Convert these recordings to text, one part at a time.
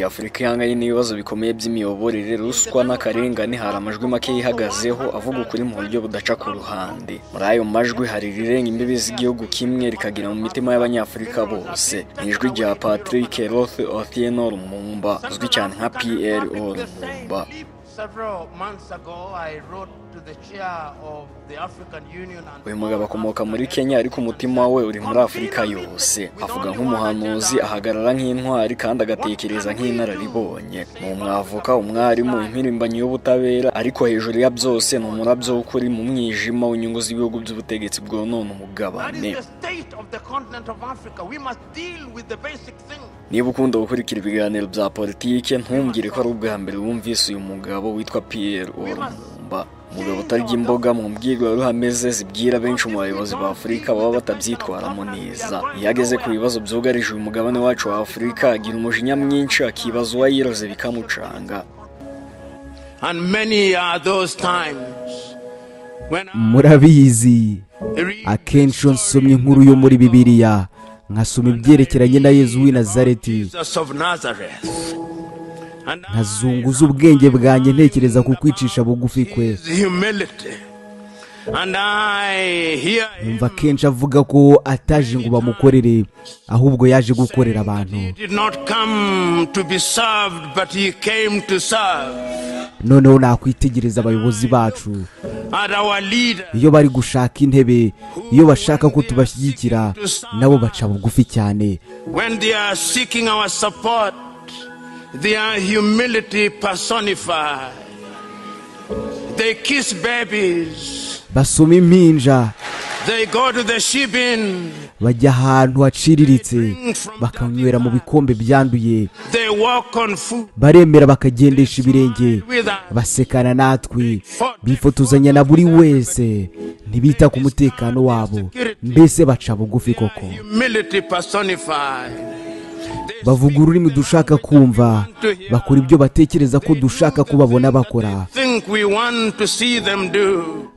Afurika ihanganye n'ibibazo bikomeye by'imiyoborere, ruswa n'akarengane, hari amajwi make yihagazeho avuga ukuri mu buryo budaca ku ruhande. Muri ayo majwi hari rirenga imbibi z'igihugu kimwe rikagira mu mitima y'abanyafurika bose. Ni ijwi rya Patrick Plo Rumumba, uzwi cyane nka Plo Rumumba. Uyu mugabo akomoka muri Kenya ariko umutima we uri muri Afurika yose. Avuga nk'umuhanuzi, ahagarara nk'intwari kandi agatekereza nk'inararibonye. Ni umwavoka, umwarimu, impirimbanyi y'ubutabera, ariko hejuru ya byose ni umurabyo w'ukuri mu mwijima w'inyungu z'ibihugu by'ubutegetsi bwonona umugabane. Niba ukunda gukurikira ibiganiro bya politike, ntumbwire ko ari ubwa mbere wumvise uyu mugabo witwa Plo Rumumba. Umugabo utarya imboga mu mbwirwaruhame ze zibwira benshi mu bayobozi ba Afurika baba batabyitwaramo neza. Iyo ageze ku bibazo byugarije uyu mugabane wacu wa Afurika, agira umujinya mwinshi, akibaza uwayiroze bikamucanga. Murabizi, akenshi nsomye inkuru yo muri Bibiliya, nkasoma ibyerekeranye na Yesu w'i Nazareti, nkazunguza ubwenge bwanjye ntekereza ku kwicisha bugufi kwe. Numva kenshi avuga ko ataje ngo bamukorere, ahubwo yaje gukorera abantu. Noneho nakwitegereza abayobozi bacu, iyo bari gushaka intebe, iyo bashaka ko tubashyigikira, nabo baca bugufi cyane. Their humility personified. They kiss babies. Basoma impinja. They go to the shipping. Bajya ahantu haciriritse bakanywera mu bikombe byanduye. They walk on foot. Baremera bakagendesha ibirenge, basekana natwe, bifotozanya na buri wese, ntibita ku mutekano wabo, mbese baca bugufi koko. Humility personified. Bavuga ururimi dushaka kumva, bakora ibyo batekereza ko dushaka kubabona bakora.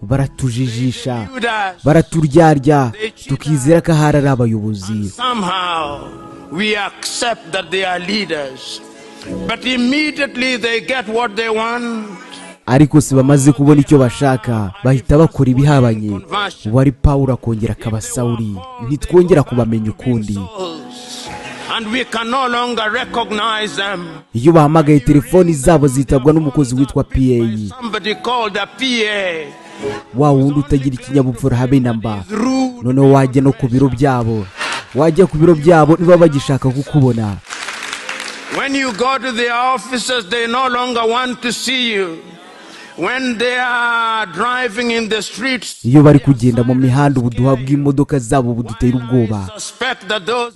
Baratujijisha, baraturyarya, tukizera ko ahari ari abayobozi. Ariko si bamaze kubona icyo bashaka, bahita bakora ibihabanye. Wari Pawulo akongera akaba Sawuli, ntitwongera kubamenya ukundi. And we can no longer recognize them. Iyo bahamagaye telefoni zabo zitabwa n'umukozi witwa PA. Somebody called a PA. Wa wundi utagira ikinyabupfura habe namba. Noneho wajya no ku biro byabo. Wajya ku biro byabo niba bagishaka kukubona. When you go to the offices, they no longer want to see you. When they are driving in the streets, iyo bari kugenda mu mihanda ubuduha bw'imodoka zabo budutera ubwoba.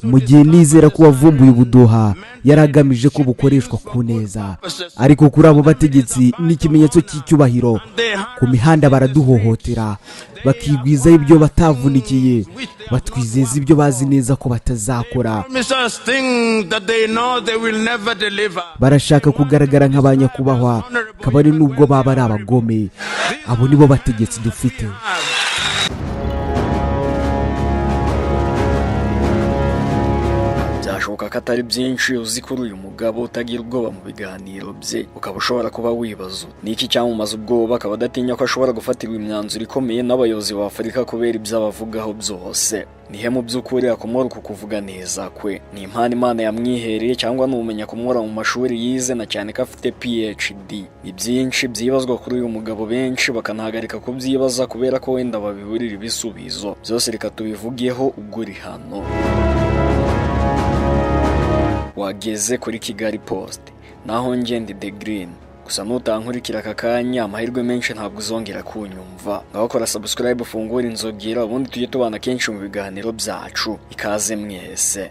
Mu gihe nizera ko wavumbuye ubuduha yaragamije ko bukoreshwa ku neza, ariko kuri abo bategetsi n'ikimenyetso cy'icyubahiro. Ku mihanda baraduhohotera, bakigwizaho ibyo batavunikiye, batwizeza ibyo bazi neza ko batazakora. Barashaka kugaragara nk'abanyakubahwa, kabari nubwo baba ari abagome. Abo nibo bategetsi dufite. Byashoboka ko atari byinshi uzi kuri uyu mugabo utagira ubwoba mu biganiro bye, ukaba ushobora kuba wibaza niki cyamumaza ubwoba, akaba adatinya ko ashobora gufatirwa imyanzuro ikomeye n'abayobozi ba Afurika kubera ibyo abavugaho byose. Ni he mu by'ukuri akomora ku kuvuga neza kwe? Ni impano Imana yamwihereye cyangwa n'umenya kumura mu mashuri yize, na cyane ko afite PhD? Ni byinshi byibazwa kuri uyu mugabo, benshi bakanahagarika kubyibaza kubera ko wenda babiburira ibisubizo. Byose reka tubivugeho ubwo uri hano. Wageze kuri Kigali Post, naho ngende The Green. Gusa nutankurikira aka kanya, amahirwe menshi ntabwo uzongera kunyumva. Ngaho kora subscribe, ufungura inzogera, ubundi tujye tubana kenshi mu biganiro byacu. Ikaze mwese.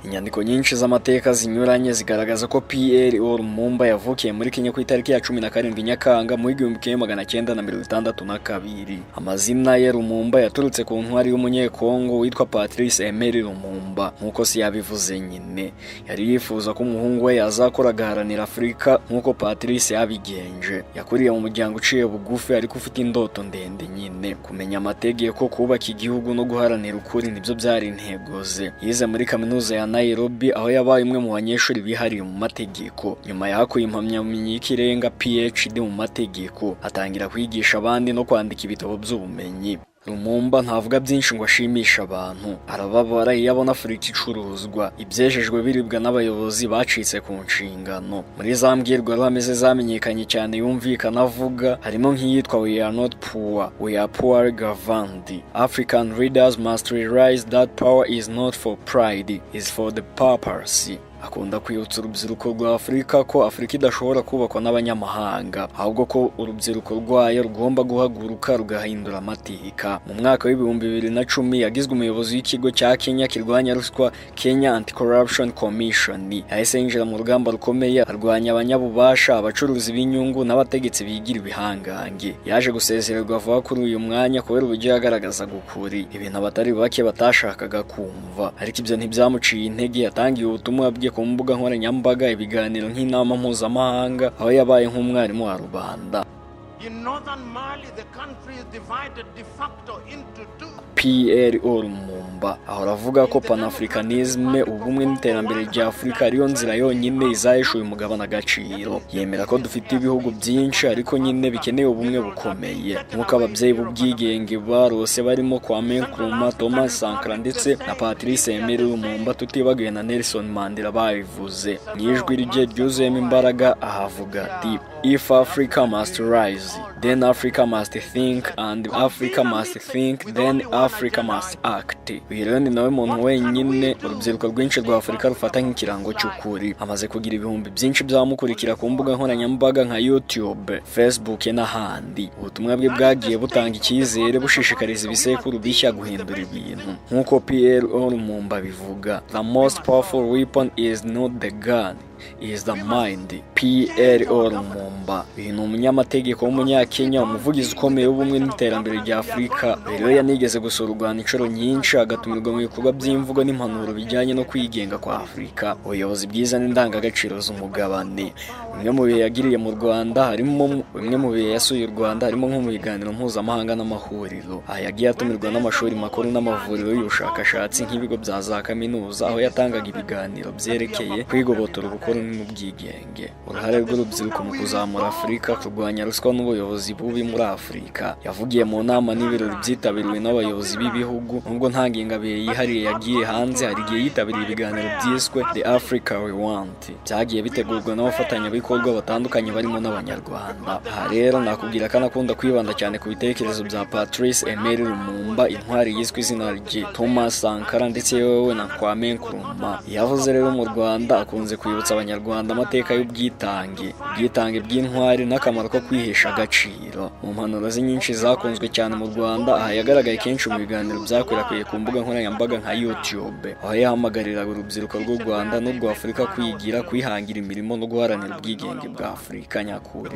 Inyandiko inyandiko nyinshi z'amateka zinyuranye zigaragaza ko Plo Rumumba yavukiye muri Kenya ku itariki ya 17 Nyakanga mu 1962. Amazina ye Rumumba yaturutse ku ntwari y'umunyekongo witwa Patrice Emery Rumumba. Nkuko si yabivuze nyine, yari yifuza ko umuhungu we yazakora agaharanira Afurika nkuko Patrice yabigenje. Yakuriye mu muryango uciye bugufi ariko ufite indoto ndende nyine. Kumenya amategeko, kubaka igihugu no guharanira ukuri nibyo byari intego ze. Yize muri kaminuza ya Nairobi aho yabaye umwe mu banyeshuri bihariye mu mategeko. Nyuma yakuye impamyabumenyi y'ikirenga PhD mu mategeko, atangira kwigisha abandi no kwandika ibitabo by'ubumenyi. Rumumba ntavuga byinshi ngo ashimisha abantu. Arababara iyo abona Afurika icuruzwa, ibyejejwe biribwa n'abayobozi bacitse ku nshingano. Muri za mbwirwaruhame ze zamenyekanye cyane yumvikana avuga harimo nk'iyitwa "We are not poor, we are poorly governed. African leaders must realize that power is not for pride, is for the purpose." Akunda kwibutsa urubyiruko rwa Afurika ko Afurika idashobora kubakwa n'abanyamahanga, ahubwo ko urubyiruko rwayo rugomba guhaguruka rugahindura amateka. Mu mwaka w'2010 yagizwe umuyobozi w'ikigo cya Kenya kirwanya ruswa, Kenya Anti-Corruption Commission. Yahise yinjira mu rugamba rukomeye arwanya abanyabubasha, abacuruzi b'inyungu n'abategetsi bigira ibihangange. Yaje gusezererwa vuba kuri uyu mwanya kubera uburyo yagaragazaga ukuri, ibintu abatari bake batashakaga kumva. Ariko ibyo ntibyamuciye intege, yatangiye ubutumwa bwe ku mbuga nkoranyambaga, ibiganiro nk'inama mpuzamahanga, aho yabaye nk'umwarimu wa rubanda. In northern Mali, the country is divided de facto into two. Plo Rumumba ahora avuga ko panafricanisme, ubumwe n'iterambere rya Afurika ariyo nzira yonyine izaheshuye umugabane agaciro. Yemera ko dufite ibihugu byinshi ariko nyine bikeneye ubumwe bukomeye, nk'uko ababyeyi b'ubwigenge barose barimo Kwame Nkrumah, Thomas Sankara ndetse na Patrice Emery Rumumba, tutibagiwe na Nelson Mandela babivuze. N'ijwi rye ryuzuyemo imbaraga ahavuga ati "If Africa must rise, then Africa must think, and Africa must think, then Africa must act." Uyu rero ni nawe muntu wenyine urubyiruko rwinshi rwa Afurika rufata nk'ikirango cy'ukuri. Amaze kugira ibihumbi byinshi byamukurikira ku mbuga nkoranyambaga nka YouTube, Facebook n'ahandi. Ubutumwa bwe bwagiye butanga icyizere, bushishikariza ibisekuru bishya guhindura ibintu. Nk'uko Plo Rumumba bivuga, "The most powerful weapon is not the gun, is the mind." Plo Rumumba uyu ni umunyamategeko w'umunyakenya, umuvugizi ukomeye w'ubumwe n'iterambere rya Afurika. Rero yanigeze gusura u Rwanda inshuro nyinshi, agatumirwa mu bikorwa by'imvugo n'impanuro bijyanye no kwigenga kwa Afurika, ubuyobozi bwiza n'indangagaciro z'umugabane. Bimwe mu bihe yagiriye mu Rwanda harimo bimwe mu bihe yasuye u Rwanda harimo nko mu biganiro mpuzamahanga n'amahuriro. Aha yagiye atumirwa n'amashuri makuru n'amavuriro y'ubushakashatsi nk'ibigo bya za kaminuza, aho yatangaga ibiganiro byerekeye kwigobotora ubukoloni n'ubwigenge. Uruhare rw'urubyiruko mu kuzamura Afurika, kurwanya ruswa n'ubuyobozi bubi muri Afurika. Yavugiye mu nama n'ibirori byitabiriwe n'abayobozi b'ibihugu, nubwo nta ngengabihe yihariye yagiye hanze. Hari igihe yitabiriye ibiganiro byiswe "The Africa We Want", byagiye bitegurwa n'abafatanyabikorwa batandukanye barimo n'Abanyarwanda. Aha rero nakubwira ko anakunda kwibanda cyane ku bitekerezo bya Patrice Emery Rumumba, intwari yiswe izina rye, Thomas Sankara ndetse yewe na Kwame Nkrumah. Yavuze rero mu Rwanda akunze kwibutsa Abanyarwanda amateka y'ubwitange, ubwitange bw'intwari n'akamaro ko kwihesha agaciro. Mu mpanuro ze nyinshi zakunzwe cyane mu Rwanda, aha yagaragaye kenshi mu biganiro byakwirakwiye ku mbuga nkoranyambaga nka YouTube, aho yahamagariraga urubyiruko rw'u Rwanda n'urwa Afurika kwigira, kwihangira imirimo no guharanira ubwigenge bwa Afurika nyakuri.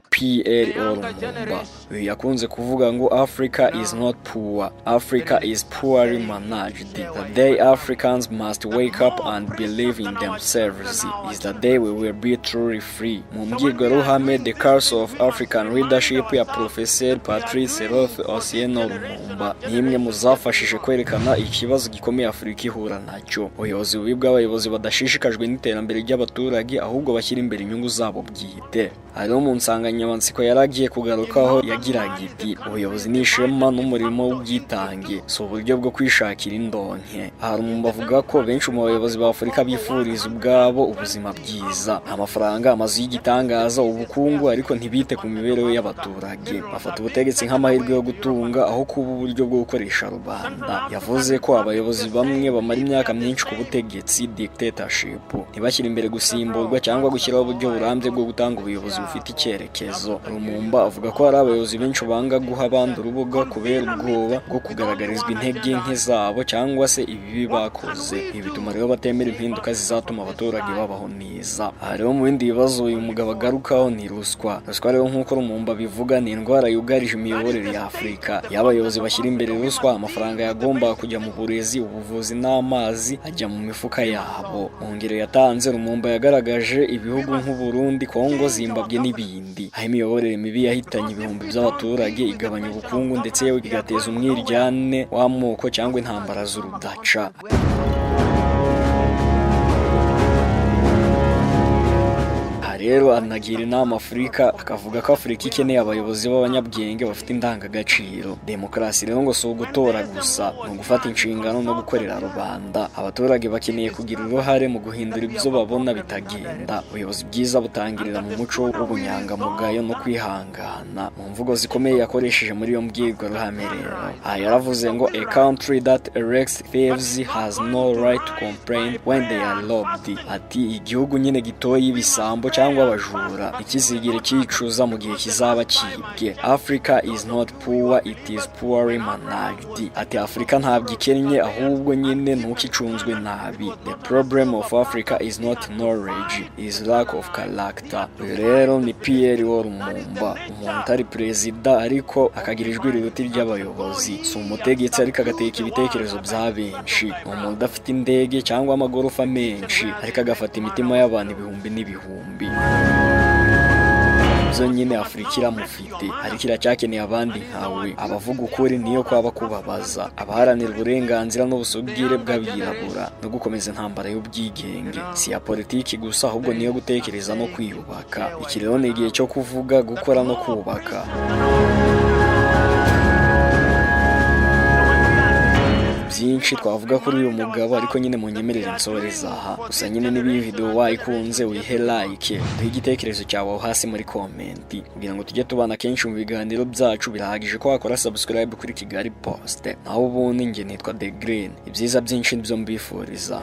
Plo Rumumba yakunze kuvuga ngo "Africa is not poor, Africa is poorly managed. The day Africans must wake up and believe in themselves is the day we will be truly free." Mu mbwirwaruhame "The Curse of African Leadership" ya Professor Patrice Rumumba ni imwe mu zafashije kwerekana ikibazo gikomeye Afurika ihura nacyo. Ubuyobozi bubi bw'abayobozi badashishikajwe n'iterambere ry'abaturage, ahubwo bashyira imbere inyungu zabo bwite. Hariho mu nsanganyamatsiko yaragiye kugarukaho yagiraga iti "Ubuyobozi ni ishema n'umurimo w'ubwitange, si uburyo bwo kwishakira indonke." Ari Umwe avuga ko benshi mu bayobozi ba Afurika bifuriza ubwabo ubuzima bwiza, amafaranga, amazu y'igitangaza, ubukungu, ariko ntibite ku mibereho y'abaturage. Bafata ubutegetsi nk'amahirwe yo gutunga aho kuba uburyo bwo gukoresha rubanda. Yavuze ko abayobozi bamwe bamara imyaka myinshi ku butegetsi dictatorship ntibashyira imbere gusimburwa cyangwa gushyiraho uburyo burambye bwo gutanga ubuyobozi bufite icyerekezo. Rumumba avuga ko hari abayobozi benshi banga guha abandi urubuga kubera ubwoba bwo kugaragarizwa intege nke zabo cyangwa se ibibi bakoze. Ibi bituma rero batemera impinduka zizatuma abaturage babaho neza. Aha rero mu bindi bibazo uyu mugabo agarukaho ni ruswa. Ruswa rero nk'uko Rumumba bivuga ni indwara yugarije imiyoborere ya Afurika. Iyo abayobozi bashyira imbere ruswa, amafaranga yagomba kujya mu burezi, ubuvuzi n'amazi ajya mu mifuka yabo. Mu ngero yatanze, Rumumba yagaragaje ibihugu nk'u Burundi, Kongo, Zimbabwe n'ibindi, aho imiyoborere mibi yahitanye ibihumbi by'abaturage, igabanya ubukungu ndetse yewe igateza umwiryane w'amoko cyangwa intambara z'urudaca. Rero anagira inama Afurika, akavuga ko Afurika ikeneye abayobozi b'abanyabwenge bafite indangagaciro. Demokarasi rero ngo si ugutora gusa, ni ugufata inshingano no gukorera rubanda. Abaturage bakeneye kugira uruhare mu guhindura ibyo babona bitagenda. Ubuyobozi bwiza butangirira mu muco w'ubunyangamugayo no kwihangana. Mu mvugo zikomeye yakoresheje muri iyo mbwirwaruhame rero, aha yaravuze ngo a country that elects thieves has no right to complain when they are robbed. Ati igihugu nyine gitoye ibisambo cyangwa abajura ikizigire cyicuza mu gihe kizaba kibwe. Africa is not poor, it is poorly managed. Ati Afrika ntabwo ikennye, ahubwo nyine ntukicunzwe nabi. The problem of Africa is not knowledge, is lack of character. Rero ni Plo Rumumba, umuntu utari perezida ariko akagira ijwi riruta iry'abayobozi. Si umutegetsi ariko agateka ibitekerezo bya benshi. Umuntu udafite indege cyangwa amagorofa menshi ariko agafata imitima y'abantu ibihumbi n'ibihumbi. Zo nyine Afurika iramufite, ariko iracyakeneye abandi nkawe. Abavuga ukuri niyo kwaba kubabaza, abaharanira uburenganzira n'ubusugire bw'abirabura no gukomeza intambara y'ubwigenge. Si ya politiki gusa, ahubwo niyo gutekereza no kwiyubaka. Iki rero ni igihe cyo kuvuga, gukora no kubaka. Byinshi twavuga kuri uyu mugabo, ariko nyine munyemerere nsoreza aha. Gusa nyine niba iyi video wayikunze uyihe like, duhe igitekerezo cyawe hasi muri comment, kugira ngo tujye tubana kenshi mu biganiro byacu. Birahagije ko wakora subscribe kuri Kigali Post. Naho ubundi njye nitwa The Green. Ibyiza byinshi nibyo mbifuriza.